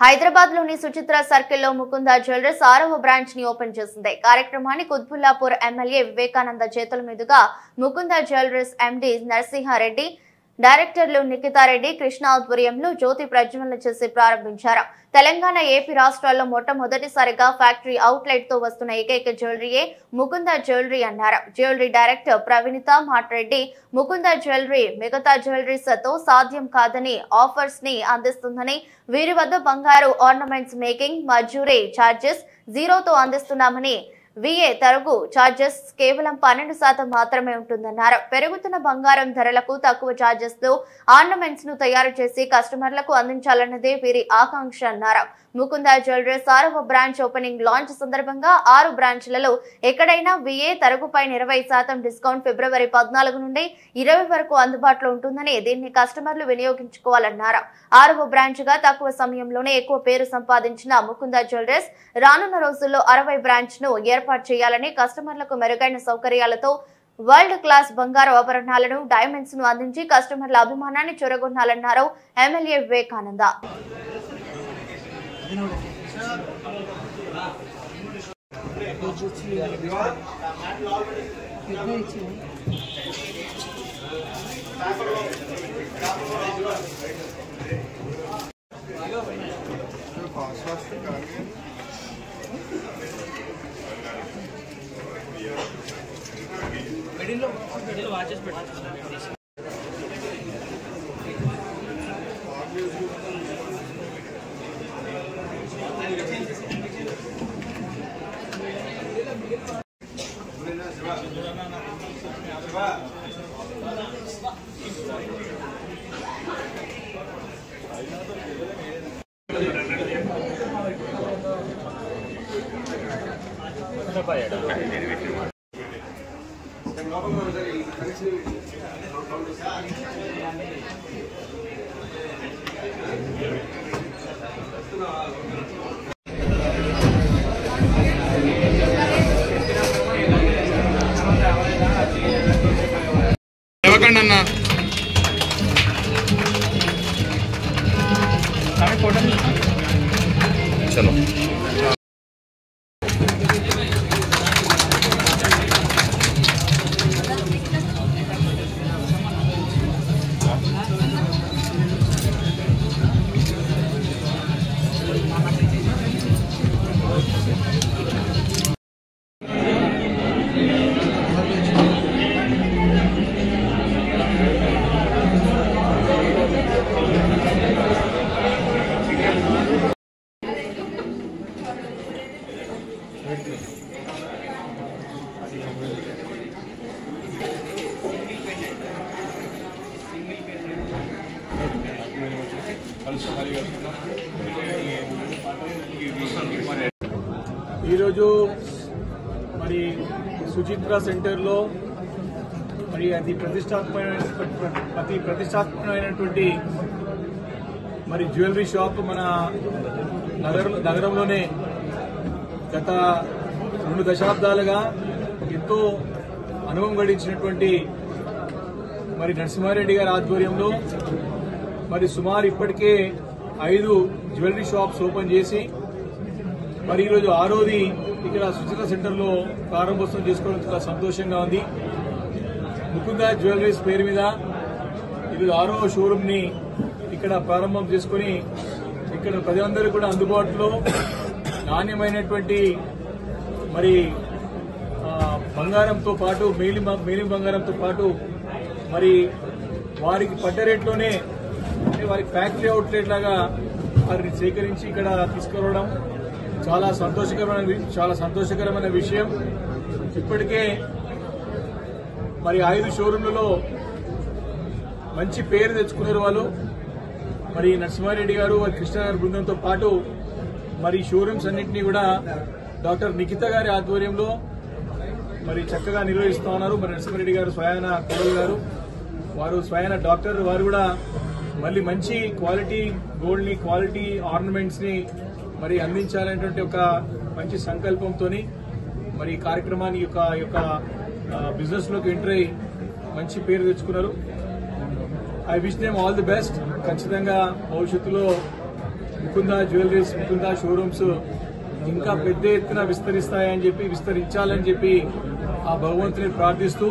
హైదరాబాద్ లోని సుచిత్ర సర్కిల్ లో ముకుంద జ్యువెలర్స్ 6వ బ్రాంచ్ ని ఓపెన్ చేసింది. కార్యక్రమాన్ని కుత్బుల్లాపూర్ ఎమ్మెల్యే వివేకానంద చేతుల మీదుగా ముకుంద జ్యువెలర్స్ ఎండీ నరసింహారెడ్డి, డైరెక్టర్లు నిఖితారెడ్డి, కృష్ణ ఆధ్వర్యంలో జ్యోతి ప్రజ్వలన చేసి ప్రారంభించారు. తెలంగాణ, ఏపీ రాష్ట్రాల్లో మొట్టమొదటిసారిగా ఫ్యాక్టరీ అవుట్లెట్ తో వస్తున్న ఏకైక జ్యువెలరీయే ముకుంద జ్యువెలరీ అన్నారు. జ్యువెలరీ డైరెక్టర్ ప్రవీణిత మాట్లాడి ముకుంద జ్యువెలరీ మిగతా జ్యువెలరీస్ తో సాధ్యం కాదని ఆఫర్స్ ని అందిస్తుందని, వీరి వద్ద బంగారు ఆర్నమెంట్స్ మేకింగ్ మజూరీ ఛార్జెస్ జీరోతో అందిస్తున్నామని, VA తరుగు ఛార్జెస్ కేవలం 12% మాత్రమే ఉంటుందన్నారు. పెరుగుతున్న బంగారం ధరలకు తక్కువ ఛార్జెస్ తో ఆర్నమెంట్స్ ను తయారు చేసి కస్టమర్లకు అందించాలన్నదే వీరి ఆకాంక్ష అన్నారు. ముకుంద జ్యువెలర్స్ 6వ బ్రాంచ్ ఓపెనింగ్ లాంచ్ సందర్భంగా 6 బ్రాంచ్లలో ఎక్కడైనా VA తరుగుపైన 20% డిస్కౌంట్ ఫిబ్రవరి 14 నుండి 20 వరకు అందుబాటులో ఉంటుందని, దీన్ని కస్టమర్లు వినియోగించుకోవాలన్నారు. 6వ బ్రాంచ్ గా తక్కువ సమయంలోనే ఎక్కువ పేరు సంపాదించిన ముకుంద జ్యువెలర్స్ రానున్న రోజుల్లో 60 బ్రాంచ్ ను ఏర్పాటు చేయాలని, కస్టమర్లకు మెరుగైన సౌకర్యాలతో వరల్డ్ క్లాస్ బంగారు ఆభరణాలను, డైమండ్స్ ను అందించి కస్టమర్ల అభిమానాన్ని చూరగొనాలన్నారు ఎమ్మెల్యే వివేకానంద. चलो ఈరోజు మరి సుచిత్ర సెంటర్లో మరి అతి ప్రతిష్టాత్మకమైనటువంటి మరి జ్యువెలరీ షాప్ మన నగరంలోనే గత 2 దశాబ్దాలుగా ఎంతో అనుభవం గడించినటువంటి మరి నరసింహారెడ్డి గారి ఆధ్వర్యంలో మరి సుమారు ఇప్పటికే 5 జ్యువెలరీ షాప్స్ ఓపెన్ చేసి మరి ఈరోజు 6వది ఇక్కడ సుచిత్ర సెంటర్లో ప్రారంభోత్సవం చేసుకోవడం చాలా సంతోషంగా ఉంది. ముకుంద జ్యువెలరీస్ పేరు మీద ఈరోజు 6వ షోరూమ్ ని ఇక్కడ ప్రారంభం చేసుకుని ఇక్కడ ప్రజలందరూ కూడా అందుబాటులో నాణ్యమైనటువంటి మరి బంగారంతో పాటు మేలి బంగారంతో పాటు మరి వారికి పడ్డ రేట్లోనే వారికి ఫ్యాక్టరీ అవుట్లెట్ లాగా వారిని సేకరించి ఇక్కడ తీసుకురావడం చాలా సంతోషకరమైన విషయం. ఇప్పటికే మరి 5 షోరూంలలో మంచి పేరు తెచ్చుకున్నారు వాళ్ళు. మరి నరసింహారెడ్డి గారు, వారి కృష్ణ గారి బృందంతో పాటు మరి షోరూమ్స్ అన్నింటినీ కూడా డాక్టర్ నిఖిత గారి ఆధ్వర్యంలో మరి చక్కగా నిర్వహిస్తూ ఉన్నారు. మరి నరసింహారెడ్డి గారు స్వయాన కోడలు గారు, వారు స్వయాన డాక్టర్, వారు కూడా మళ్ళీ మంచి క్వాలిటీ గోల్డ్ ని, క్వాలిటీ ఆర్నమెంట్స్ ని మరి అందించాలనేటువంటి ఒక మంచి సంకల్పంతో మరి ఈ కార్యక్రమాన్ని యొక్క బిజినెస్ లోకి ఎంటర్ అయ్యి మంచి పేరు తెచ్చుకున్నారు. I wish them all the best. ఖచ్చితంగా భవిష్యత్తులో ముకుందా జ్యువెలరీస్, ముకుందా షోరూమ్స్ ఇంకా పెద్ద ఎత్తున విస్తరిస్తాయని చెప్పి, విస్తరించాలని చెప్పి ఆ భగవంతుని ప్రార్థిస్తూ